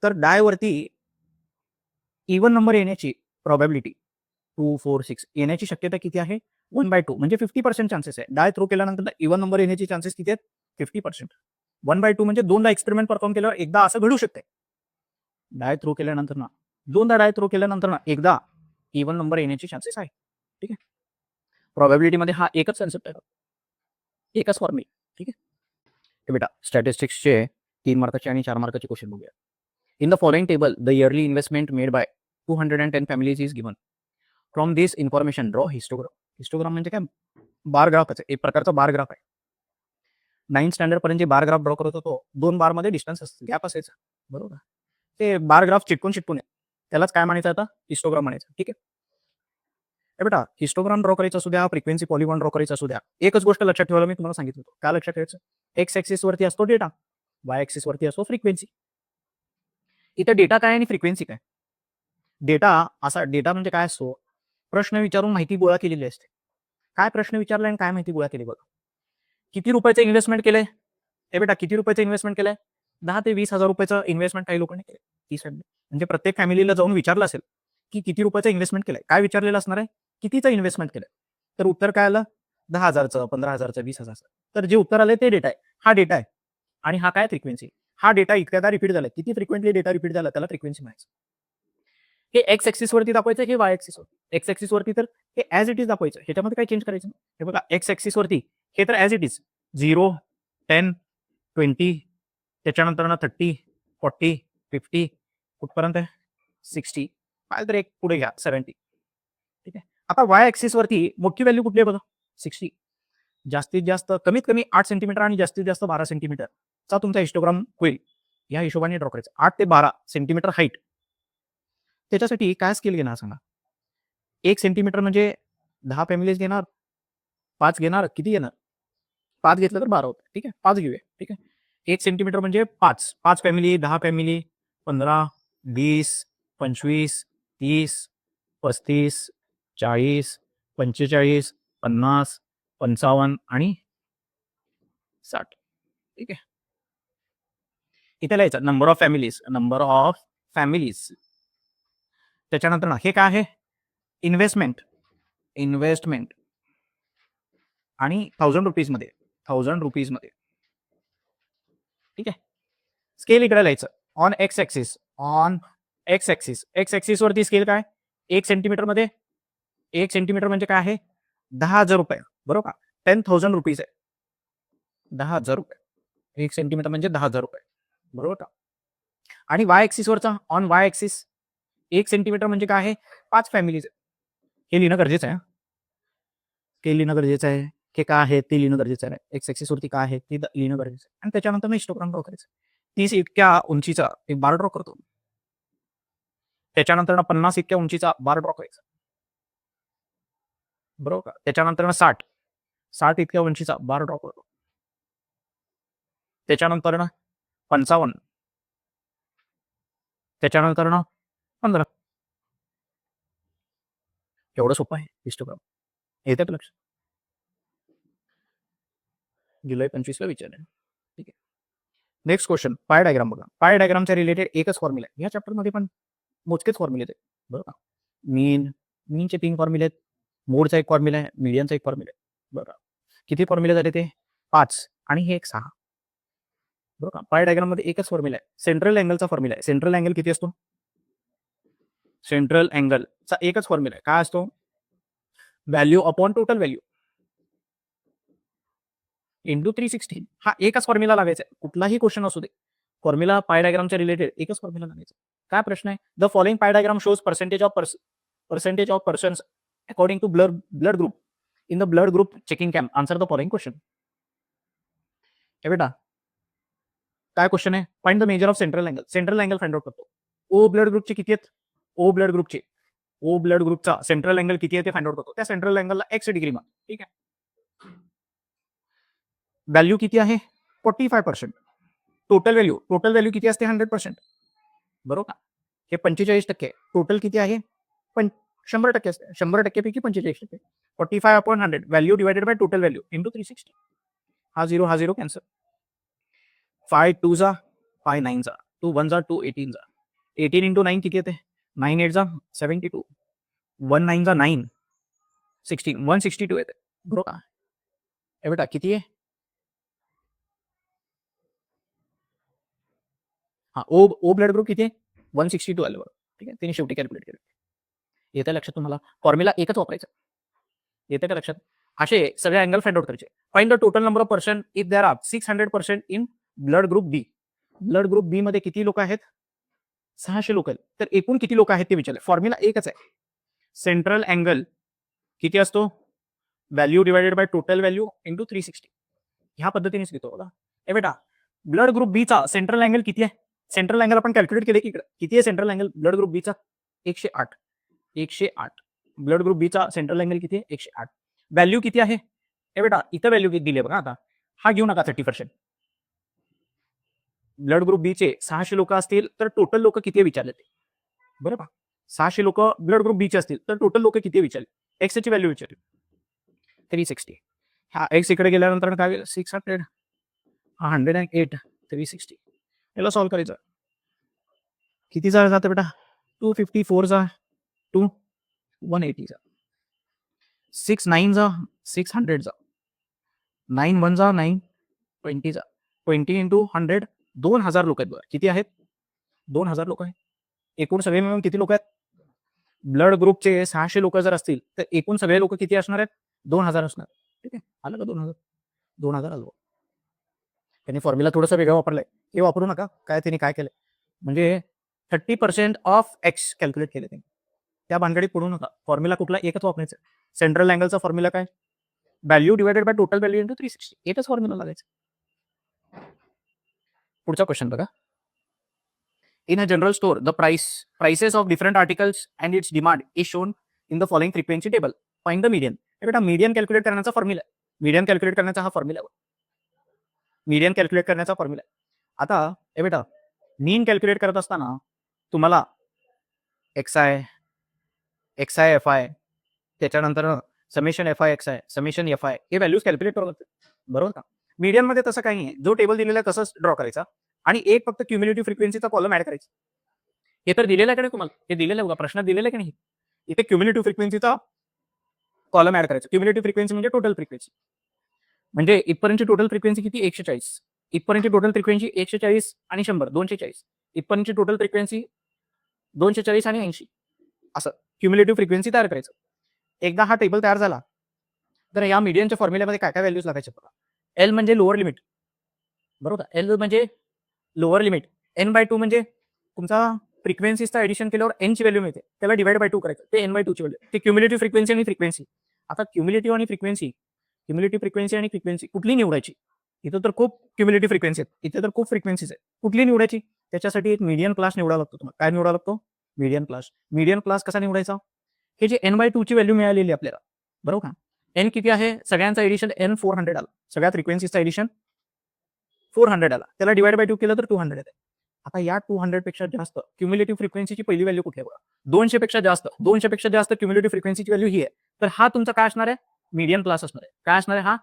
तर डायवरती इवन नंबर येण्याची प्रोबॅबिलिटी 2, 4, 6 येण्याची शक्यता किती आहे? 1/2 म्हणजे 50% चान्सेस आहे. डाय थ्रो केल्यानंतर इवन नंबर येण्याची चान्सेस किती आहेत? 50%. 1/2 म्हणजे 2दा एक्सपेरिमेंट परफॉर्म केल्यावर एकदा असं घडू शकते. डाय थ्रो केल्यानंतर ना 2दा डाय थ्रो केल्यानंतर ना एकदा इवन नंबर येण्याची चान्सेस आहे. ठीक आहे. प्रोबॅबिलिटीमध्ये हा एकच कन्सेप्ट आहे, एकच फॉर्म्युला. ठीक आहे. हे बेटा स्टॅटिस्टिक्सचे 3 मार्काचे आणि 4 मार्काचे क्वेश्चन बघूया. In the following table the yearly investment made by 210 families is given. From this information draw histogram. Histogram म्हणजे काय? बार ग्राफ एक प्रकारचा बार ग्राफ आहे. 9th स्टँडर्ड पर्यंत जे बार ग्राफ ड्रॉ करत होतो 2 बारमध्ये डिस्टन्स गॅप असायचा, बरोबर. ते बार ग्राफ चिटकून आहे, त्यालाच काय म्हणायचं आता? हिस्टोग्राम म्हणायचं. ठीक आहे. बेटा हिस्टोग्राम ड्रॉ करायचा असू द्या, फ्रिक्वेन्सी पॉलिगॉन ड्रॉ करायचा असू द्या, एकच गोष्ट लक्षात ठेवायला मी तुम्हाला सांगितलं होतं. काय लक्षात ठेवायचं? एक्स ऍक्सिस वरती असतो डेटा, वाय ऍक्सिस वरती असतो फ्रिक्वेन्सी. इथे डेटा काय आणि फ्रिक्वेन्सी काय? डेटा म्हणजे काय असतो? प्रश्न विचारून माहिती गोळा केलेली असते. काय प्रश्न विचारलाय आणि काय माहिती गोळा केली बघा. किती रुपयाचं इन्व्हेस्टमेंट केलंय? हे बेटा किती रुपयाचं इन्व्हेस्टमेंट केलंय? 10 ते 20,000 रुपयाचं इन्व्हेस्टमेंट काही लोकांनी केलं. 30 म्हणजे प्रत्येक फॅमिलीला जाऊन विचारलं असेल की किती रुपयाचं इन्व्हेस्टमेंट केलंय. काय विचारलेलं असणार आहे? कितीचं इन्व्हेस्टमेंट केलंय? तर उत्तर काय आलं? 10,000चं, 15,000चं, 20,000चं. तर जे उत्तर आलंय ते डेटा आहे. हा डेटा आहे आणि हा काय फ्रिक्वेन्सी. हा डेटा इतक्यादा रिपीट झाला. किती फ्रिक्वेंटली डेटा रिपीट झाला त्याला फ्रिक्वेन्सी म्हणायचं. हे एक्स ऍक्सिस वरती दाखवायचं, हे वाय ऍक्सिस वरती. एक्स ऍक्सिस वरती तर हे ऍज इट इज दाखवायचं. ह्याच्यामध्ये काही चेंज करायचं नाही. हे बघा एक्स ऍक्सिस वरती हे तर ऍज इट इज 0, 10, 20 त्याच्यानंतर ना 30, 40, 50 कुठपर्यंत आहे? 60 पाहिलं तर एक पुढे घ्या 70. ठीक आहे. आता वाय ऍक्सिस वरती मोठी व्हॅल्यू कुठली आहे बघा? 60. जास्तीत जास्त कमीत कमी 8 सेंटीमीटर आणि जास्तीत जास्त 12 सेंटीमीटरचा तुमचा हिस्टोग्राम होईल. या हिशोबाने ड्रॉ करायचं. 8 ते 12 सेंटीमीटर हाईट. त्याच्यासाठी काय स्केल घेणार सांगा? 1 सेंटीमीटर म्हणजे 10 फॅमिलीज घेणार, 5 घेणार, किती घेणार? 5 घेतलं तर 12 होतं. ठीक आहे. 5 घेऊया. ठीक आहे. 1 सेंटीमीटर म्हणजे 5 फॅमिली, 10 फॅमिली, 15, 20, 25, 30, 35, 40, 45, 50, 55 आणि 60. ठीक आहे. इथे लिहायचं नंबर ऑफ फॅमिलीज. त्याच्यानंतर ना हे काय आहे? इन्व्हेस्टमेंट आणि 1000 रुपीजमध्ये. ठीक आहे. स्केल इकडे लिहायचं. ऑन एक्स ऍक्सिस वरती स्केल काय? 1 सेंटीमीटर मध्ये 1 सेंटीमीटर म्हणजे काय आहे? 10,000 रुपये, बरोबर का? 10,000 रुपीज आहे. 10,000 रुपये. 1 सेंटीमीटर म्हणजे 10,000 रुपये, बरोबर का? आणि वाय ऍक्सिस वरचा ऑन वाय ऍक्सिस 1 सेंटीमीटर म्हणजे काय आहे? 5 फॅमिलीज. हे लिहिणं गरजेचं आहे. हे काय आहे ते लिहिणं गरजेचं आहे. एक्स ऍक्सिस वरती काय आहे ते लिहिणं गरजेचं आहे. आणि त्याच्यानंतर मी हिस्टोग्राम ड्रॉ करायचं. 30 इतक्या उंचीचा एक बार ड्रॉ करतो. त्याच्यानंतर 50 इतक्या उंचीचा बार ड्रॉ करायचा, बरोबर का? त्याच्यानंतर 60 इतक्या उंचीचा बार ड्रॉ करतो. त्याच्यानंतर 55, त्याच्यानंतर 15. एवढं सोपं आहे हिस्टोग्राम. येतं का लक्ष? जुलै 25 ला विचारलं. ठीक आहे. नेक्स्ट क्वेश्चन पाय डायग्राम बघा. पाय डायग्रामच्या रिलेटेड एकच फॉर्म्युला आहे. या चॅप्टरमध्ये पण मोजकेच फॉर्म्युले आहेत, बरोबर का? मीनचे 3 फॉर्म्युले आहेत. मोडचा एक फॉर्म्युला आहे, मीडियनचा एक फॉर्म्युला आहे, बरोबर. किती फॉर्म्युले झाले ते? 5 आणि हे एक 6, बरोबर का? पाय डायग्राम मध्ये एकच फॉर्म्युला आहे. सेंट्रल अँगलचा फॉर्म्युला आहे. सेंट्रल अँगल किती असतो? सेंट्रल अँगलचा एकच फॉर्म्युला आहे. काय असतो? Value upon total value into 360. हा एकच फॉर्म्युला लागायचा आहे. कुठलाही क्वेश्चन असू दे, फॉर्म्युला पाय डायग्रामच्या रिलेटेड एकच फॉर्म्युला लागायचा. काय प्रश्न आहे? The following pie diagram shows percentage of persons according to blood group in the blood group checking camp. Answer the following question. हे बेटा काय क्वेश्चन आहे? Find the measure of central angle. Central angle find out करतो. ओ ब्लड ग्रुपचे किती आहेत? ओ ब्लड ग्रुपचा सेंट्रल अँगल किती आहे ते फाइंड आउट करतो. त्या सेंट्रल अँगलला एक्स डिग्री मा. ठीक आहे. व्हॅल्यू किती आहे? 45%. टोटल व्हॅल्यू किती असते? 100%, बरोबर का? हे 45% टोटल किती आहे? 100% असते. 100% पैकी 45%. 45/100 value divided by total value into 360. हा 0 हा 0 कॅन्सल. 5 2 जा 5 9 जा 2 1 जा 2 18 जा 18 इंटू 9 किती येते? 9 8 जा 72 1 9 जा 9 16 162 येते. बरोबर का? हे बेटा किती आहे? हा ओ ब्लड ग्रुप किती आहे? 162 आलं बघा. ठीक आहे, तिने शेवटी कॅल्क्युलेट केलं. येतं लक्षात तुम्हाला? फॉर्म्युला एकच वापरायचा. येते का लक्षात? असे सगळे अँगल फाइंड आउट करायचे. Find the total number of person if there are 600% in blood group B. Blood group B मध्ये किती लोक आहेत? 600 लोक आहेत. तर एकूण किती लोक आहेत ते विचारले. फॉर्म्युला एकच आहे. सेंट्रल अँगल किती असतो? Value divided by total value into 360. ह्या पद्धतीनेच लिहितो बघा. ए बेटा, ब्लड ग्रुप बी चा सेंट्रल अँगल किती आहे? सेंट्रल अँगल आपण कॅल्क्युलेट केले की इकडे किती आहे सेंट्रल अँगल ब्लड ग्रुप बी चा? 108. 108. ब्लड ग्रुप बी चा सेंट्रल अँगल किती आहे? 108. व्हॅल्यू किती आहे? ए बेटा, इथं व्हॅल्यू किती दिली बघा. आता हा घेऊ नका 30%. ब्लड ग्रुप बी चे 600 लोक असतील तर टोटल लोक किती विचारले ते? बरोबर, 600 लोक ब्लड ग्रुप बी चे असतील तर टोटल लोक किती विचारले? एक्स ची व्हॅल्यू विचारली 360. हा एक्स इकडे गेल्यानंतर काय होईल? 600 हा 108 360. याला सॉल्व्ह करायचं. किती जाते बेटा? 254 जा 2 180 जा 6 9 जा 600 जा 9 1 जा 9 20 जा 20 इंटू 100 2000 लोक आहेत बघा. किती आहेत? 2000 लोक आहेत. एकूण सगळे मिळून किती लोक आहेत? ब्लड ग्रुपचे 600 लोक जर असतील तर एकूण सगळे लोक किती असणार आहेत? 2000 असणार. ठीक आहे, आलं का 2000? 2000 आलं. त्यांनी फॉर्म्युला थोडंसं वेगळं वापरलंय. हे वापरू नका. काय त्यांनी काय केलंय म्हणजे 30% ऑफ एक्स कॅल्क्युलेट केले त्यांनी. त्या भानगडीत पडू नका. फॉर्म्युला कुठला? एकच वापरायचा. सेंट्रल अँगलचा फॉर्म्युला काय? Value divided by total value into 360. एकच फॉर्म्युला लागायचा. पुढचा क्वेश्चन बघा. In a general store, the prices of different articles and its demand is shown in the following frequency table. Find the median. हे बेटा मीडियन कॅल्क्युलेट करण्याचा फॉर्म्युला आहे. मीडियन कॅल्क्युलेट करण्याचा हा फॉर्म्युला आहे. मीडियन कॅल्क्युलेट करण्याचा फॉर्म्युला आहे. आता हे बेटा मीन कॅल्क्युलेट करत असताना तुम्हाला XI FI त्याच्यानंतर summation FI XI summation FI हे व्हॅल्यूज कॅल्क्युलेट करावं लागतं. बरोबर का? मीडियन मध्ये तसं काही नाही. जो टेबल दिलेला आहे तसंच ड्रॉ करायचा आणि एक फक्त क्युम्युलेटिव्ह फ्रिक्वेन्सीचा कॉलम ऍड करायचा. हे तर दिलेलं आहे का नाही तुम्हाला? हे दिलेलं आहे बघा, प्रश्नात दिलेलं आहे की नाही? इथे क्युम्युलेटिव्ह फ्रिक्वेन्सीचा कॉलम ऍड करायचा. क्युम्युलेटिव्ह फ्रिक्वेन्सी म्हणजे टोटल फ्रिक्वेन्सी. म्हणजे इथपर्यंतची टोटल फ्रिक्वेन्सी किती? 140. इथपर्यंतची टोटल फ्रिक्वेन्सी 140 आणि 100 240. इथपर्यंतची टोटल फ्रिक्वेन्सी 240 आणि 80. असं क्युम्युलेटिव्ह फ्रिक्वेन्सी तयार करायचं. एकदा हा टेबल तयार झाला तर या मीडियनच्या फॉर्म्युल्यामध्ये काय काय व्हॅल्यूज लागायचे बघा. एल म्हणजे लोअर लिमिट. बरोबर, एल म्हणजे लोअर लिमिट. n/2 म्हणजे तुमचा फ्रिक्वेन्सीचा एडिशन केल्यावर एन ची व्हॅल्यू मिळते. त्याला डिवाइड बाय 2 करायचं. ते n/2 ची व्हॅल्यू. ते क्युम्युलेटिव्ह फ्रिक्वेन्सी आणि फ्रिक्वेन्सी. आता क्युम्युलेटिव्ह आणि फ्रिक्वेन्सी कुठली निवडायची? इथं तर खूप क्युम्युलेटिव्ह फ्रिक्वेन्सी आहेत. इथे तर खूप फ्रिक्वेन्सीज आहेत. कुठली निवडायची? त्याच्यासाठी एक मीडियन क्लास निवडावा लागतो तुम्हाला. काय निवडावा लागतो? Median class. मीडियन क्लास कसा निवडायचा? हे जे n/2 ची व्हॅल्यू मिळालेली आपल्याला, बरोबर का? एन किती आहे? सगळ्यांचा एडिशन n 400 आला. सगळ्या फ्रिक्वेन्सीचा एडिशन 400 आला. त्याला डिवाइड बाय 2 केलं तर 200 येते. आता या 200 पेक्षा जास्त क्युम्युलेटिव्ह फ्रिक्वेन्सीची पहिली व्हॅल्यू कुठली आहे बघा. 200 पेक्षा जास्त क्युम्युलेटिव्ह फ्रिक्वेन्सीची व्हॅल्यू ही आहे. तर हा तुमचा काय असणार आहे? मीडियन क्लास असणार आहे. काय असणार आहे? हा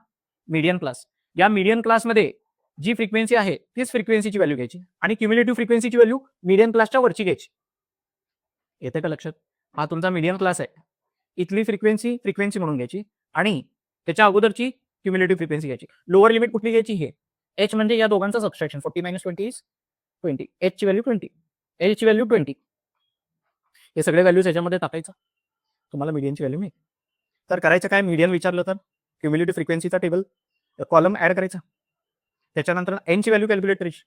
मीडियन क्लास. या मीडियन क्लासमध्ये जी फ्रिक्वेन्सी आहे तीच फ्रिक्वेन्सीची व्हॅल्यू घ्यायची आणि क्युम्युलेटिव्ह फ्रिक्वेन्सीची व्हॅल्यू मीडियन क्लासच्या वरची घ्यायची. येते का लक्षात? हा तुमचा मीडियन क्लास आहे. इथली फ्रिक्वेन्सी म्हणून घ्यायची आणि त्याच्या अगोदरची क्युम्युलेटिव्ह फ्रिक्वेन्सी घ्यायची. लोअर लिमिट कुठली घ्यायची? हे एच म्हणजे या दोघांचा सबस्ट्रॅक्शन 40 - 20 इज 20. एच ची व्हॅल्यू 20, एल ची व्हॅल्यू 20. हे सगळे व्हॅल्यूज याच्यामध्ये टाकायचं, तुम्हाला मीडियनची व्हॅल्यू मिळेल. तर करायचं काय? मीडियन विचारलं तर क्युम्युलेटिव्ह फ्रिक्वेन्सीचा टेबल कॉलम ऍड करायचा. त्याच्यानंतर एन ची व्हॅल्यू कॅल्क्युलेट करायची.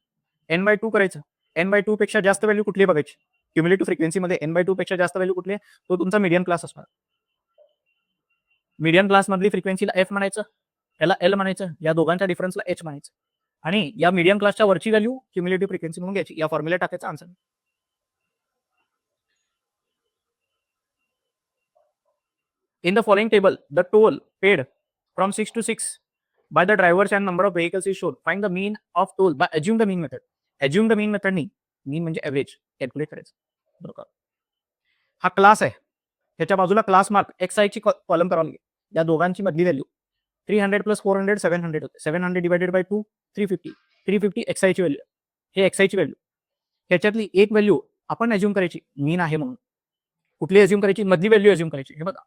n/2 करायचं. n/2 पेक्षा जास्त व्हॅल्यू कुठली बघायची? क्युम्युलेटिव्ह फ्रिक्वेन्सीमध्ये n/2 पेक्षा जास्त व्हॅल्यू कुठली आहे? तो तुमचा मीडियन क्लास असणार. मीडियन क्लास मधली फ्रिक्वेन्सीला एफ म्हणायचं, याला एल म्हणायचं, या दोघांच्या डिफरन्सला एच म्हणायचं आणि या मीडियन क्लासच्या वरची व्हॅल्यू क्युम्युलेटिव्ह फ्रिक्वेन्सी म्हणून घ्यायची. या फॉर्म्युला टाकायचा answer. In the following table, the toll paid from 6 to 6 by the drivers and number of vehicles is shown. Find the mean of toll by assume the mean method. Assume the mean method नी mean म्हणजे एव्हरेज कॅल्क्युलेट करायचं. बरोबर, हा क्लास आहे. त्याच्या बाजूला क्लास मार्क XI ची कॉलम करावं लागेल. या दोघांची मधली व्हॅल्यू 300 प्लस 400 700 होते. 700 डिवायडेड बाय 2 350. 350 XI ची व्हॅल्यू. हे XI ची व्हॅल्यू. ह्याच्यातली एक व्हॅल्यू आपण अज्युम करायची मीन आहे म्हणून. कुठली अज्युम करायची? मधली व्हॅल्यू अज्युम करायची. हे बघा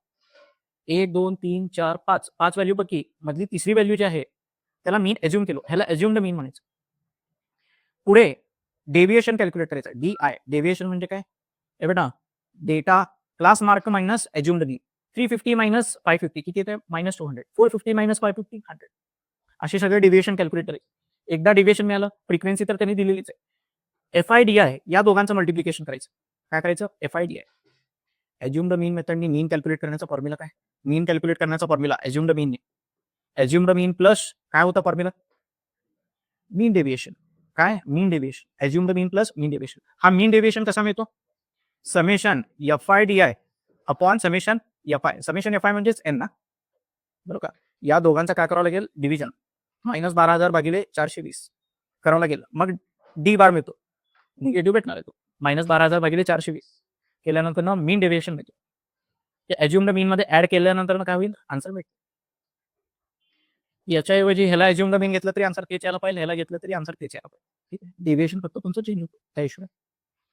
1 2 3 4 5 5 व्हॅल्यू पैकी मधली तिसरी व्हॅल्यू जी आहे त्याला मीन अज्युम केलो. ह्याला अज्युम्ड मीन म्हणायचं. पुढे डेव्हिएशन कॅल्क्युलेट करायचं. DI डेव्हिएशन म्हणजे काय? हे बेटा data class mark minus assumed mean. 350 minus 550 किती येते? -200. 450 मायनस 550 100. असे सगळे डेव्हिएशन कॅल्क्युलेट करायचे. एकदा डेव्हिएशन मिळालं, फ्रिक्वेन्सी तर त्यांनी दिलेलीच आहे. FIDI या दोघांचं मल्टिप्लिकेशन करायचं. काय करायचं? FIDI अज्युम्ड मीन मेथडनी मीन कॅल्क्युलेट करण्याचा फॉर्म्युला काय? मीन कॅल्क्युलेट करण्याचा फॉर्म्युला अज्युम्ड मीनने. अज्युम्ड मीन प्लस काय होता फॉर्म्युला? मीन डेव्हिएशन. काय? मीन डेव्हिएशन. अज्युम्ड मीन प्लस मीन डेव्हिएशन. हा मीन डेव्हिएशन कसा मिळतो? Summation FIDI upon summation FI. Summation FI म्हणजेच N ना, बरोबर का? या दोघांचा काय करावं लागेल? डिव्हिजन. -12,000 भागिले 420 करावं लागेल. मग D बार मिळतो. निगेटिव्ह भेटणार आहे तो. -12,000 भागिले 420 केल्यानंतर मीन डेव्हिएशन मिळतो. ते अज्युम्ड मीन मध्ये ऍड केल्यानंतर काय होईल? आन्सर भेटेल. याच्याऐवजी ह्याला अज्युम्ड मीन घेतलं तरी आन्सर तेच यायला पाहिजे, ह्याला घेतलं तरी आन्सर तेच यायला पाहिजे. ठीक आहे. डेव्हिएशन फक्त तुमचं चेंज होतो त्या हिशोबाने.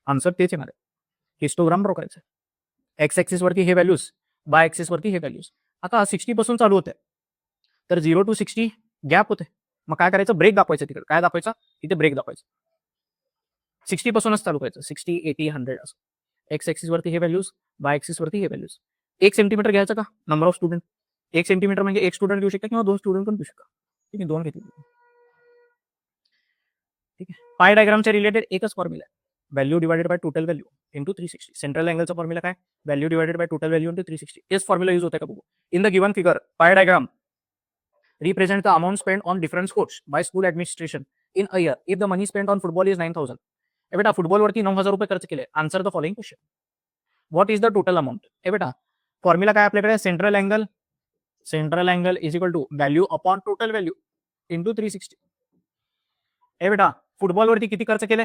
आन्सर तेच येणार आहे. हिस्टोग्राम ड्रॉ करायचं. एक्स ऍक्सिस वरती हे व्हॅल्यूज, बाय ऍक्सिस वरती हे व्हॅल्यूज. आता 60 पासून चालू होते तर 0 to 60 गॅप होते. मग काय करायचं? ब्रेक दाखवायचं तिकडे. काय दाखवायचं? तिथे ब्रेक दाखवायचं. 60 पासूनच चालू करायचं. 60 80 100 असं. एक्स ऍक्सिस वरती हे व्हॅल्यूज, बाय ऍक्सिस वरती हे व्हॅल्यूज. 1 सेंटीमीटर घ्यायचं का? Number of student. 1 सेंटीमीटर म्हणजे 1 स्टुडंट घेऊ शकता किंवा 2 स्टुडंट पण घेऊ शकता. ठीक आहे, 2 घेतले. ठीक आहे. पाय डायग्रामच्या रिलेटेड एकच फॉर्म्युला आहे. Value divided by total value into 360. Central अँगलचा फॉर्म्युला काय? Value divided by total value into 360. तेच फॉर्म्युला यूज होते का बघू. In the given figure pie diagram represent the amount spent on different sports by school administration in a year if the money spent on football is 9,000. ए बेटा फुटबॉल वरती 9,000 रुपये खर्च केले. Answer the following question. What is the total amount? ए बेटा फॉर्म्युला काय आपल्याकडे? Central angle is equal to value upon total value into 360. ए बेटा फुटबॉल वरती किती खर्च केले?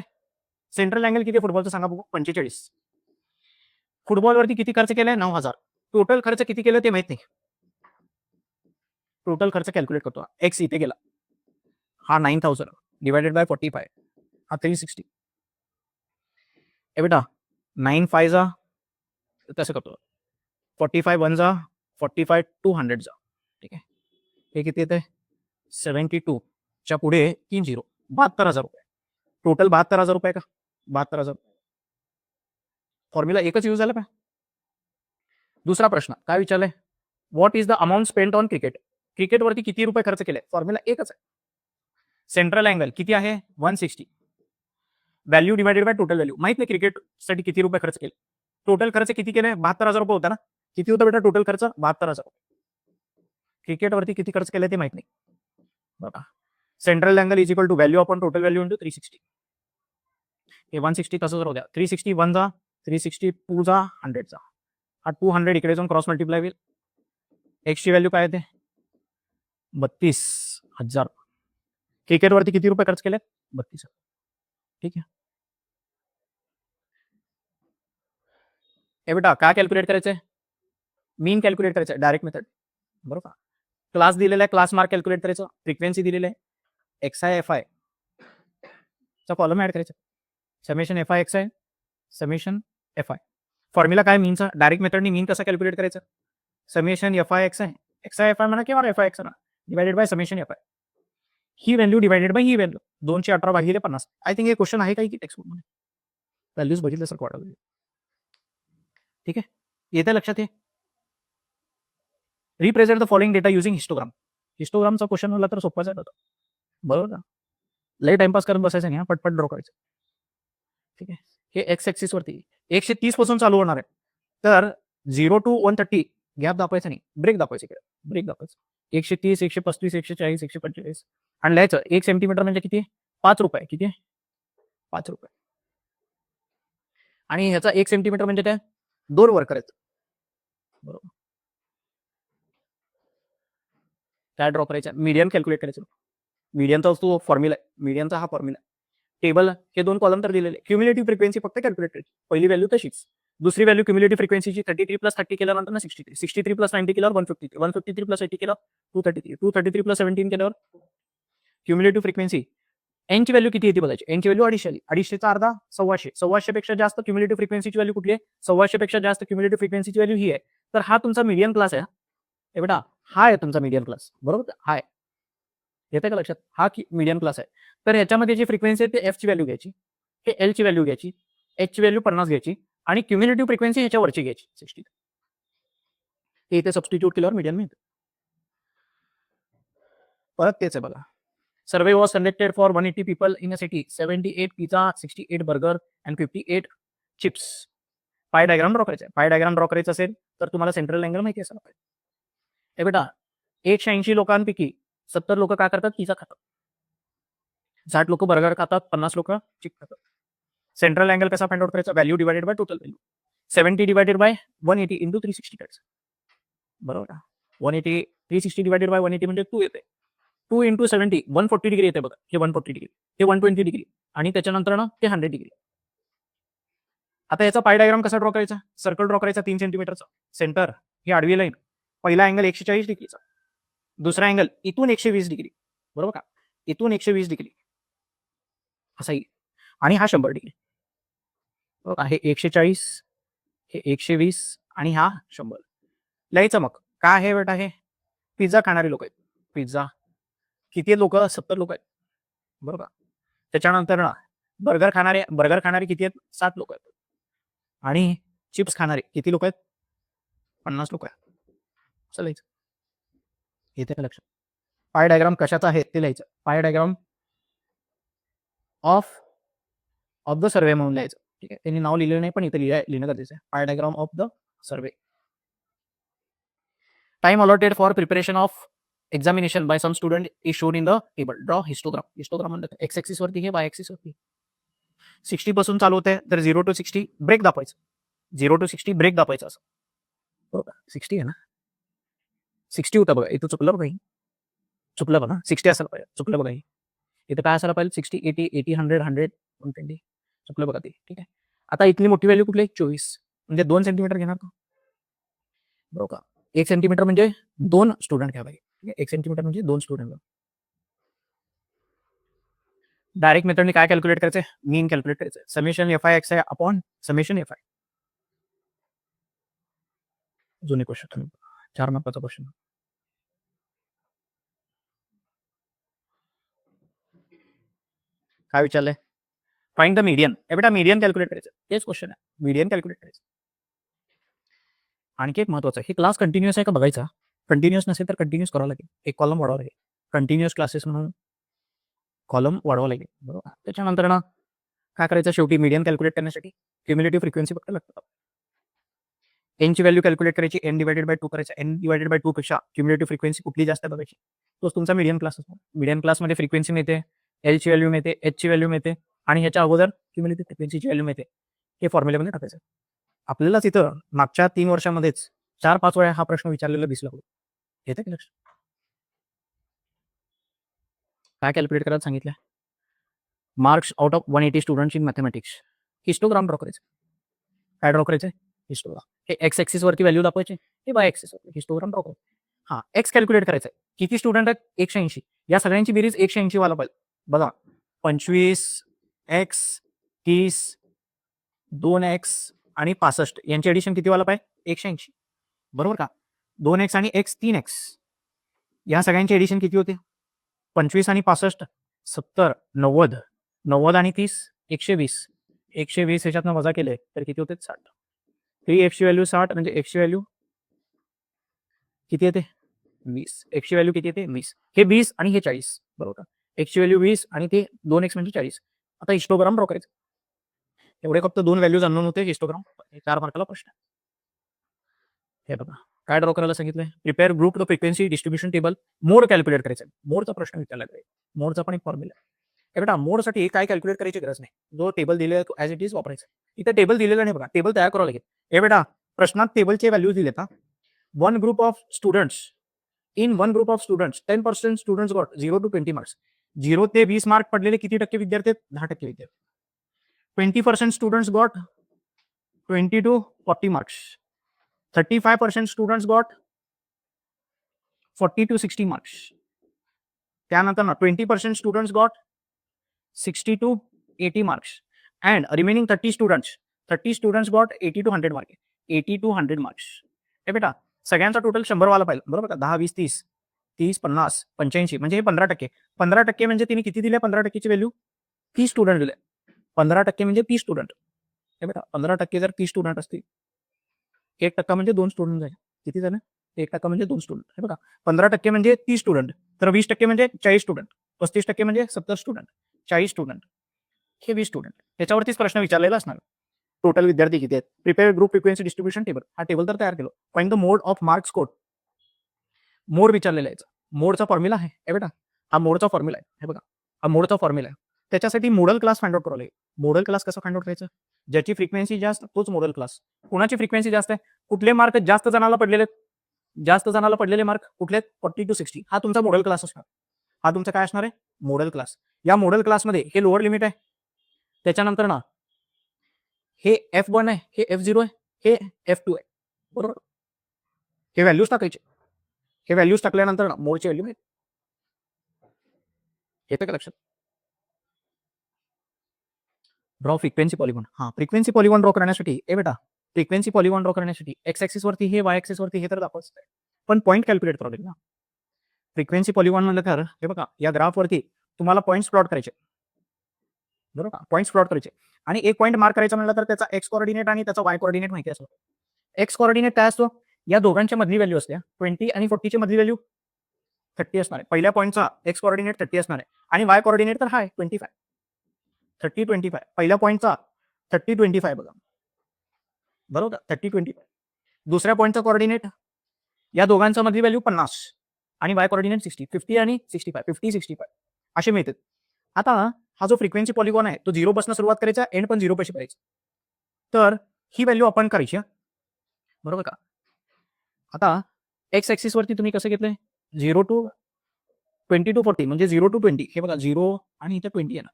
सेंट्रल अँगल किती फुटबॉलचं सांगा बघू? 45. फुटबॉल वरती किती खर्च केले? 9,000. टोटल खर्च किती केलं ते माहित नाही. टोटल खर्च कॅल्क्युलेट करतो. एक्स इथे गेला. हा 9,000 डिवायडेड बाय 45. हा 360. ए बेटा 9 5 जा तसं करतो. 45 1 जा 45 200 जा. ठीक आहे. हे किती येते? 72 च्या पुढे 3 0. 72,000 रुपये. टोटल 72,000 रुपये का? 72,000. फॉर्म्युला एकच यूज झाला का? दुसरा प्रश्न काय विचारलाय? What is the amount spent on cricket? क्रिकेटवरती किती रुपये खर्च केले? फॉर्म्युला एकच आहे. सेंट्रल अँगल किती आहे? 160. Value divided by total value. माहित नाही क्रिकेटसाठी किती रुपये खर्च केले. टोटल खर्च किती केले? 72,000 रुपये होता ना. किती होता बेटा टोटल खर्च? 72,000 रुपये. क्रिकेटवरती किती खर्च केले ते माहित नाही. बघा central angle is equal to value upon total value into 360. हे 160 तसंच राहू द्या. 360 1 जा 360 2 जा 100 जा. हा 200 इकडे जाऊन क्रॉस मल्टिप्लाय होईल. एक्सची व्हॅल्यू काय येते? 32,000. क्रिकेटवरती किती रुपये खर्च केले? 32,000. ठीक आहे. ए बेटा काय कॅल्क्युलेट करायचंय? मीन कॅल्क्युलेट करायचंय. Direct method. बरोबर. क्लास दिलेला आहे, क्लास मार्क कॅल्क्युलेट करायचं. फ्रिक्वेन्सी दिलेली आहे. XI FI चा कॉलम ऍड करायचा. Summation FI XI summation FI. Formula काय मीनचा? डायरेक्ट मेथडनी मीन कसा कॅल्क्युलेट करायचं? समेशन FI XI FI म्हणा किंवा FI XI divided by summation FI. He value divided bye he value 218 भागिले 50. आय थिंक हे क्वेश्चन आहे काही की टेक्स्ट बुक मध्ये व्हॅल्यूज बघितल्यासारखं वाटत. ठीक आहे. येते लक्षात? हे represent the following data using histogram. हिस्टोग्रामचा क्वेश्चन होला तर सोपाच आहे. बरोबर का? लय टाइमपास करत बसायचं नाही. पटपट ड्रॉ करायचं. ठीक आहे. हे एक्स ऍक्सिस वरती 130 पासून चालू होणार आहे. तर 0 to 130 गॅप दाखवायचा नाही. ब्रेक दाखवायचं इकडे. ब्रेक दाखवायचं. 130 135 140 145 आणि लिहायचं 1 सेंटीमीटर म्हणजे किती? 5 रुपये. किती? 5 रुपये. आणि ह्याचा 1 सेंटीमीटर म्हणजे काय? 2 वर करायचं. बरोबर. काय ड्रॉ करायचं? मीडियन कॅल्क्युलेट करायचं. मीडियनचा तो फॉर्म्युला आहे. मीडियनचा हा फॉर्म्युला. टेबल हे 2 कॉलम तर दिलेले. क्युम्युलेटिव्ह फ्रिक्वेन्सी फक्त कॅल्क्युलेट करायची. पहिली व्हॅल्यू तशीच. दुसरी व्हॅल्यू क्युम्युलेटिव्ह फ्रिक्वेन्सीची 33 प्लस 30 केल्यानंतर ना 63, 63 प्लस 90 केल्यावर 153, 153 प्लस 80 केल्यावर 233, 233 प्लस 17 केल्यावर क्युम्युलेटिव्ह फ्रिक्वेन्सी एनची व्हॅल्यू किती येते बघायची. एनची व्हॅल्यू 250 आली. 250चा अर्धा 1,600. 1,600 पेक्षा जास्त क्युम्युलेटिव्ह फ्रिक्वेन्सीची व्हॅल्यू कुठली आहे? 1,600 पेक्षा जास्त क्युम्युलेटिव्ह फ्रिक्वेन्सीची व्हॅल्यू ही आहे. तर हा तुमचा मीडियन क्लास आहे. हे बेटा हा आहे तुमचा मीडियन क्लास, बरोबर. हा आहे, येते का लक्षात? हा मीडियन क्लास आहे. तर ह्याच्यामध्ये जी फ्रिक्वेन्सी आहे ते एफची व्हॅल्यू घ्यायची, हे एलची व्हॅल्यू घ्यायची, एचची व्हॅल्यू 50 घ्यायची आणि क्युम्युलेटिव्ह फ्रिक्वेन्सी ह्याच्यावरची घ्यायची 60. ते इथे सबस्टिट्यूट केल्यावर मीडियन मिळतं. परत तेच आहे बघा. Survey was conducted for 180 people in a city. 78 pizza, 68 burger and 58 chips. Pie diagram draw करायचा आहे. पाय डायग्राम ड्रॉ करायचा असेल तर तुम्हाला सेंट्रल अँगल माहिती असायला पाहिजे. हे बेटा 180 लोकांपैकी 70 लोक काय करतात? पिझ्झा खातात. 60 लोक बर्गर खातात, 50 लोक चिप्स खातात. सेंट्रल अँगल कसा फाइंड आउट करायचा? Value divided by total value. 70 divided by 180 into 360 करायचं, बरोबर का? 180 360 डिवाइडेड बाय 180 म्हणजे 2 येते. 2 इंटू 70 140 डिग्री येते बघा. हे 140 डिग्री, हे 120 डिग्री आणि त्याच्यानंतर ना ते 100 डिग्री. आता याचा पाय डायग्राम कसा ड्रॉ करायचा? सर्कल ड्रॉ करायचा 3 सेंटीमीटरचा. सेंटर ही आडवी लाईन. पहिला अँगल 140 डिग्रीचा, दुसरा अँगल इथून 120 डिग्री, बरोबर का? इथून 120 डिग्री असा येईल आणि हा 100 डिग्री. हे 140, हे 120 आणि हा 100. लिहायचं मग काय आहे बेटा? हे पिझ्झा खाणारे लोक आहेत. पिझ्झा किती लोक? 70 लोक आहेत, बरोबर. त्याच्यानंतर ना बर्गर खाणारे किती आहेत? 7 लोक आहेत. आणि चिप्स खाणारे किती लोक आहेत? 50 लोक आहेत. असं लिहायचं. येते का लक्षात? पाय डायग्राम कशाचा आहे ते लिहायचं. पाय डायग्राम ऑफ द सर्वे म्हणून लिहायचं. ठीक आहे, त्यांनी नाव लिहिलेलं नाही पण इथे लिहिणं गरजेचं आहे. Pie diagram of the survey. Time allotted for preparation of examination by some student is shown in the table. Draw histogram. Histogram म्हणजे एक्स ऍक्सिस वरती हे, वाय ऍक्सिस वरती. 60 पासून चालू होते तर 0 to 60 ब्रेक दाखवायचं. 0 to 60 ब्रेक दाखवायचं असं, बरोबर. 60 आहे ना, 60 होता बघा. इथं चुकलं बघा, चुकलं बघा. 60 असायला पाहिजे, चुकलं बघा. इथं काय असायला पाहिजे? 60 80 80 100 100 120 चुकलं बघा ते. ठीक आहे, आता इथली मोठी व्हॅल्यू कुठली? 24 म्हणजे 2 सेंटीमीटर घेणार का, बरोबर का? 1 सेंटीमीटर म्हणजे 2 स्टुडंट घ्या पाहिजे. 1 सेंटीमीटर म्हणजे 2 स्टुडंट. डायरेक्ट मेथडने काय कॅल्क्युलेट करायचंय? मीन कॅल्क्युलेट करायचंय. Summation F I X I upon summation F I. जुने क्वेश्चन, 4 मार्काचा क्वेश्चन. काय विचारलंय? Find the median. हे बेटा मीडियन कॅल्क्युलेट करायचं, तेच क्वेश्चन आहे. मीडियन कॅल्क्युलेट करायचं. आणखी एक महत्वाचं आहे, हे क्लास कंटिन्युअस आहे का बघायचा. कंटिन्युअस नसेल तर कंटिन्युअस करावं लागेल. एक कॉलम वाढवावं लागेल. कंटिन्युअस क्लासेस म्हणून कॉलम वाढवावं लागेल, बरोबर. त्याच्यानंतर ना काय करायचं? शेवटी मीडियन कॅल्क्युलेट करण्यासाठी क्युम्युलेटिव्ह फ्रिक्वेन्सी फक्त लागतं. एनची व्हॅल्यू कॅल्क्युलेट करायची, एन डिवाइडेड बाय 2 करायचा. एन डिवाइडेड बाय 2 पेक्षा क्युम्युलेटिव्ह फ्रिक्वेन्सी कुठली जास्त आहे बघायची. तोच तुमचा मीडियन क्लास असतो. मीडियन क्लासमध्ये फ्रिक्वेन्सी मिळते, एलची व्हॅल्यू मिळते, एचची व्हॅल्यू मिळते आणि ह्याच्या अगोदर क्युम्युलेटिव्ह फ्रिक्वेन्सीची व्हॅल्यू मिळते. हे फॉर्म्युल्यामध्ये टाकायचं. आपल्यालाच इथं मागच्या 3 वर्षामध्येच 4-5 वेळा हा प्रश्न विचारलेला दिसला. येते की लक्ष? काय कॅल्क्युलेट करायला सांगितलं? Marks out of 180 students in mathematics. Histogram draw करायचं. काय ड्रॉ करायचं? हिस्टोग्राम. हे एक्स ऍक्सिस वरती व्हॅल्यू दाखवायचे, हे वाय ऍक्सिस वरती हिस्टोग्राम ड्रॉ करायचं. हा एक्स कॅल्क्युलेट करायचं आहे. किती स्टुडंट आहेत? 180. या सगळ्यांची बेरीज 180 वाला पाहिजे बघा. 25 एक्स 30 2x आणि 65 यांची एडिशन किती वाला पाहिजे? 180, बरोबर का? 2x आणि x 3x या सगळ्यांची एडिशन किती होते? 25 आणि 65 70 90 90 आणि 30 120 120 ह्याच्यातनं वजा केले तर किती होते? 60. 3x ची व्हॅल्यू 60 म्हणजे x ची व्हॅल्यू किती येते? 20. x ची व्हॅल्यू किती येते? 20. हे 20 आणि हे 40, बरोबर का? x ची व्हॅल्यू 20 आणि ते 2x म्हणजे 40. आता हिस्टोग्राम ड्रॉ करायचं. एवढे फक्त 2 व्हॅल्यूज अननोन होते. हिस्टोग्राम 4 मार्काला प्रश्न. हे बघा काय ड्रॉ करायला सांगितलंय? Prepare group the frequency distribution table. Mode calculate करायचं. मोडचा प्रश्न विचारला आहे. मोडचा पण एक फॉर्म्युला आहे. हे बेटा मोडसाठी काय कॅल्क्युलेट करायची गरज नाही. जो टेबल दिलेला तो ॲज इट इज वापरायचा. इथे टेबल दिलेला नाही बघा. टेबल तयार करावं लागेल. हे बेटा प्रश्नात टेबलचे व्हॅल्यूज दिलेत. One group of students. In one group of students 10% students got 0 to 20 marks. 0 ते 20 मार्क पडलेले किती टक्के विद्यार्थी आहेत? 10% विद्यार्थी. 20% students got 20 to 40 marks. 35% students got 40 to 60 marks. त्यानंतर ना 20% students got 60 to 80 marks. And remaining 30 students got 80 to 100 marks. 80 to 100 marks. हे बेटा सगळ्यांचा टोटल 100 वाला पाहिजे बरोबर का 10 20 30 30 50 85 म्हणजे हे 15%. 15% म्हणजे तिने किती दिले 15%ची व्हॅल्यू 30 स्टुडंट दिले. 15% म्हणजे 30 स्टुडंट. हे बेटा 15% जर 30 स्टुडंट असतील 1% म्हणजे 2 स्टुडंट झाले. किती झाले 1% म्हणजे 2 स्टुडंट. हे बघा 15% म्हणजे 30 स्टुडंट तर 20% म्हणजे 40 स्टुडंट 35% म्हणजे 70 स्टुडंट 40 स्टुडंट हे 20 स्टुडंट. याच्यावरतीच प्रश्न विचारलेला असणार. टोटल विद्यार्थी किती आहेत prepare group frequency distribution table. हा टेबल तर तयार केलं. Find the mode of marks scored. Mode विचारलेला आहे. मोडचा फॉर्म्युला आहे हे बेटा हा मोडचा फॉर्म्युला आहे. हे बघा हा मोडचा फॉर्म्युला आहे. त्याच्यासाठी मॉडेल क्लास फाइंड आउट करावं लागेल. मॉडेल क्लास कसं फाइंड आउट करायचं ज्याची फ्रिक्वेन्सी जास्त तोच मॉडेल क्लास. कुणाची फ्रिक्वेन्सी जास्त आहे कुठले मार्क जास्त जणाला पडलेले जास्त जणाला पडलेले मार्क कुठले 40 to 60 हा तुमचा मॉडेल क्लास असणार. हा तुमचा काय असणार आहे मॉडेल क्लास. या मॉडेल क्लासमध्ये हे लोअर लिमिट आहे. त्याच्यानंतर ना हे F1 आहे हे F0 आहे हे F2 आहे बरोबर. हे व्हॅल्यूज टाकायचे. हे व्हॅल्यूज टाकल्यानंतर ना मोडची व्हॅल्यू मिळेल. येतं का लक्षात. Draw frequency polygon. हा फ्रिक्वेन्सी पॉलिगॉन ड्रॉ करण्यासाठी ए बेटा फ्रिक्वेन्सी पॉलिगॉन ड्रॉ करण्यासाठी एक्स ऍक्सिस वरती हे वाय ऍक्सिस वरती हे तर दाखवत आहे पण पॉईंट कॅल्क्युलेट करावं लागेल ना. फ्रिक्वेन्सी पॉलिगॉन म्हणलं तर हे बघा या ग्राफवरती तुम्हाला पॉईंट्स प्लॉट करायचे बरोबर का पॉईंट्स प्लॉट करायचे आणि एक पॉईंट मार्क करायचा म्हणलं तर त्याचा एक्स कोऑर्डिनेट आणि त्याचा वाय कोऑर्डिनेट माहिती असतो. एक्स कोऑर्डिनेट काय असतो या दोघांच्या मधली व्हॅल्यू असते 20 आणि 40 ची मधली व्हॅल्यू 30 असणार आहे. पहिल्या पॉईंटचा एक्स कोऑर्डिनेट 30 असणार आहे आणि वाय कोऑर्डिनेट तर हा आहे 25 30 25. पहिल्या पॉईंटचा 30 25 बघा बरोबर 30 25. दुसऱ्या पॉईंटचा कोऑर्डिनेट या दोघांच्या मधली व्हॅल्यू 50 आणि वाय कोऑर्डिनेट 60 50 आणि 65 50 65 असे मिळतात. आता हा जो फ्रिक्वेन्सी पॉलिगॉन आहे तो 0 पासून सुरुवात करायचा एंड पण 0 पाशी करायचा. तर ही व्हॅल्यू आपण करायची बरोबर का. आता एक्स ऍक्सिस वरती तुम्ही कसं घेतलंय 0 to 20 to 40 म्हणजे 0 to 20 हे बघा 0 आणि इथे 20 येणार.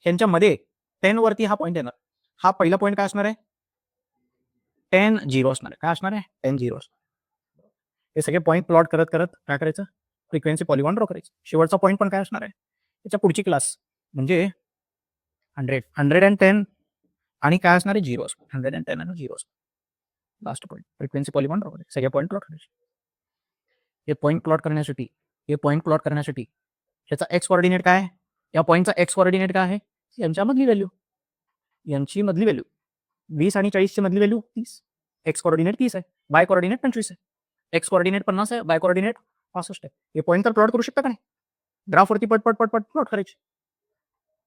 ह्यांच्यामध्ये 10 वरती हा पॉईंट येणार. हा पहिला पॉईंट काय असणार आहे 10 0 असणार आहे. काय असणार आहे 10 0 असणार. हे सगळे पॉईंट प्लॉट करत करत काय करायचं फ्रिक्वेन्सी पॉलिगॉन ड्रॉ करायचं. शेवटचा पॉईंट पण काय असणार आहे त्याच्या पुढची क्लास म्हणजे 100 110 आणि काय असणार आहे 0 असणार 110 आणि 0 असणार. Last point frequency polygon draw करायचं. सगळे पॉईंट प्लॉट करायचे. हे पॉईंट प्लॉट करण्यासाठी ह्याचा एक्स कोऑर्डिनेट काय आहे या पॉईंटचा एक्स कोऑर्डिनेट काय आहे यांच्या मधली व्हॅल्यू यांची मधली व्हॅल्यू 20 आणि 40 ची मधली व्हॅल्यू 30. एक्स कोऑर्डिनेट 30 आहे वाय कोऑर्डिनेट 25 आहे. एक्स कोऑर्डिनेट 50 आहे वाय कोऑर्डिनेट 65 आहे. हे पॉईंट तर प्लॉट करू शकता का नाही ग्राफवरती पट पट पट पट प्लॉट करायचे.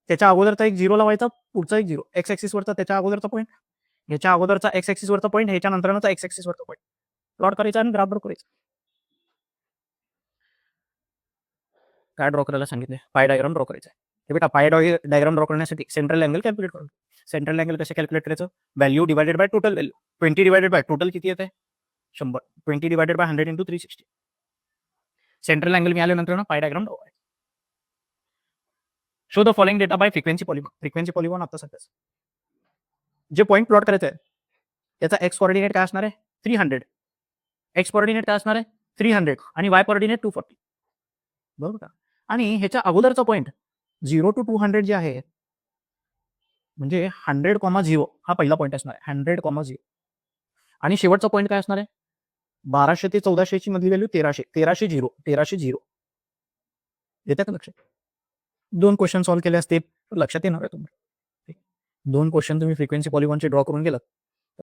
त्याच्या अगोदरचा एक 0 लावायचा पुढचा एक 0 एक्स ऍक्सिस वरचा त्याच्या अगोदरचा पॉईंट ह्याच्या अगोदरचा एक्स ऍक्सिस वरचा पॉईंट ह्याच्या नंतरचा एक्स ऍक्सिस वरचा पॉईंट प्लॉट करायचा आणि ग्राफ ड्रॉ करायचा. काय ड्रॉ करायला सांगितले पाय डायग्राम ड्रॉ करायचा आहे. हे बेटा पाय डायग्राम ड्रॉ करण्यासाठी सेंट्रल अँगल कॅल्क्युलेट करू. सेंट्रल अँगल कसे कॅल्क्युलेट करायचं value divided by total value 20 divided by total किती येते 100 20 divided by 100 into 360. Central angle मिळाल्यानंतर ना पाय डायग्राम ड्रॉ करायचा. Show the following data bye frequency polygon. Frequency polygon आता सध्याच जे पॉईंट प्लॉट करायचं आहे त्याचा एक्स कोऑर्डिनेट काय असणार आहे 300. एक्स कोऑर्डिनेट काय असणार आहे 300 आणि वाय कोऑर्डिनेट 240 बरोबर का. आणि ह्याच्या अगोदरचा पॉईंट 0 to 200 जे आहे म्हणजे 100,0 हा पहिला पॉईंट असणार आहे 100,0 आणि शेवटचा पॉईंट काय असणार आहे 1200 ते 1400 ची मधली व्हॅल्यू 1300 1300 येते का लक्षात. 2 क्वेश्चन सॉल्व्ह केले असते लक्षात येणार आहे तुम्हाला. 2 क्वेश्चन तुम्ही फ्रिक्वेन्सी पॉलिगॉनचे ड्रॉ करून गेलात